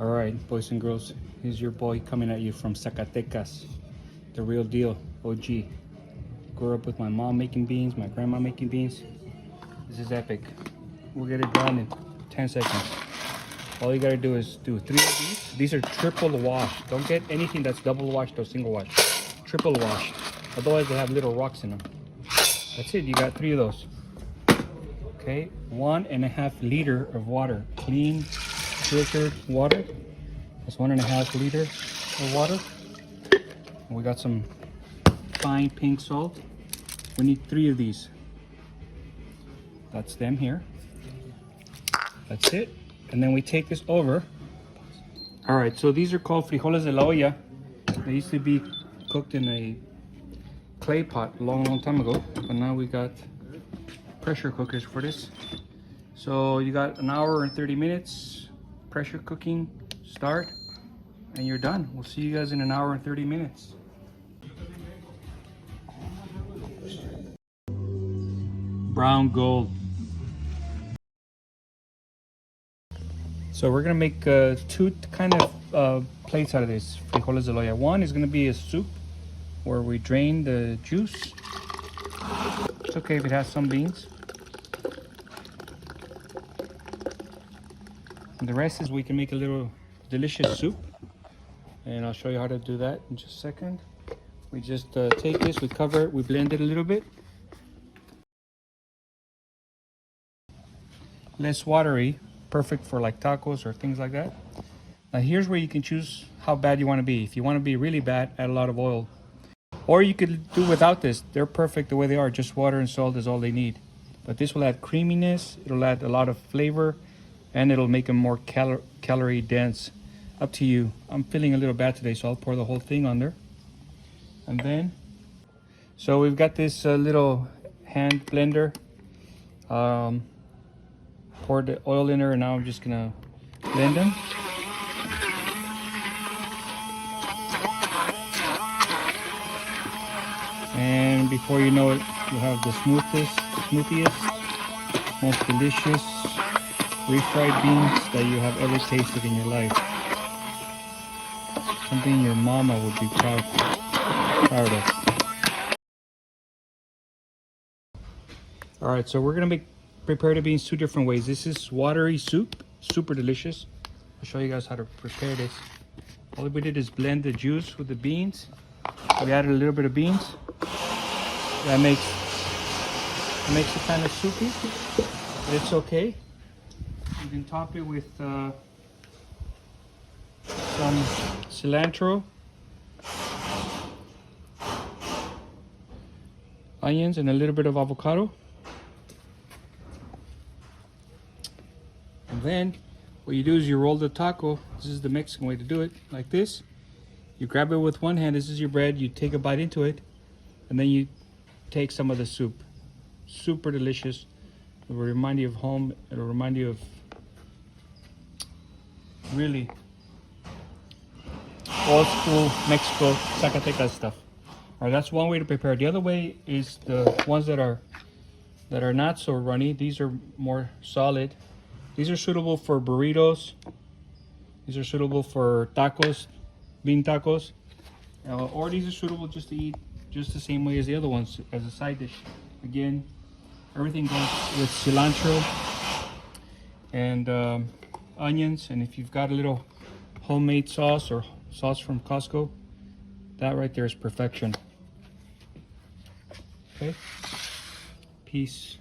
All right, boys and girls, here's your boy coming at you from Zacatecas, the real deal, OG. Grew up with my mom making beans, my grandma making beans. This is epic. We'll get it done in 10 seconds. All you gotta do is do 3 of these. These are triple wash. Don't get anything that's double washed or single washed. Triple wash. Otherwise they have little rocks in them. That's it, you got 3 of those. Okay, 1.5 liter of water. Clean, filtered water. That's 1.5 liter of water. And we got some fine pink salt. We need 3 of these. That's them here. That's it. And then we take this over. All right, so these are called frijoles de la olla. They used to be cooked in a clay pot a long time ago, but now we got pressure cookers for this. So you got an hour and 30 minutes pressure cooking start, and you're done. We'll see you guys in an hour and 30 minutes. Brown gold. So we're gonna make 2 kind of plates out of this frijoles de la olla. One is gonna be a soup where we drain the juice. It's okay if it has some beans. And the rest is we can make a little delicious soup. And I'll show you how to do that in just a second. We just take this, we cover it, we blend it a little bit. Less watery, perfect for like tacos or things like that. Now here's where you can choose how bad you want to be. If you want to be really bad, add a lot of oil. Or you could do without this. They're perfect the way they are. Just water and salt is all they need. But this will add creaminess, it'll add a lot of flavor, and it'll make them more calorie dense. Up to you. I'm feeling a little bad today, so I'll pour the whole thing on there. And then, so we've got this little hand blender. Poured the oil in there, and now I'm just gonna blend them. And before you know it, you'll have the smoothiest, most delicious refried beans that you have ever tasted in your life. Something your mama would be proud of. All right, so we're gonna prepare the beans 2 different ways. This is watery soup, super delicious. I'll show you guys how to prepare this. All we did is blend the juice with the beans. We added a little bit of beans. That makes it kind of soupy, but it's okay. You can top it with some cilantro, onions, and a little bit of avocado. And then what you do is you roll the taco. This is the Mexican way to do it, like this. You grab it with one hand. This is your bread. You take a bite into it, and then you take some of the soup. Super delicious. It will remind you of home. It'll remind you of really old school Mexico Zacatecas stuff. All right, that's one way to prepare. The other way is the ones that are not so runny. These are more solid. These are suitable for burritos. These are suitable for tacos, bean tacos. Or these are suitable just to eat just the same way as the other ones, as a side dish. Again, everything goes with cilantro and onions. And if you've got a little homemade sauce or sauce from Costco, that right there is perfection. Okay, peace.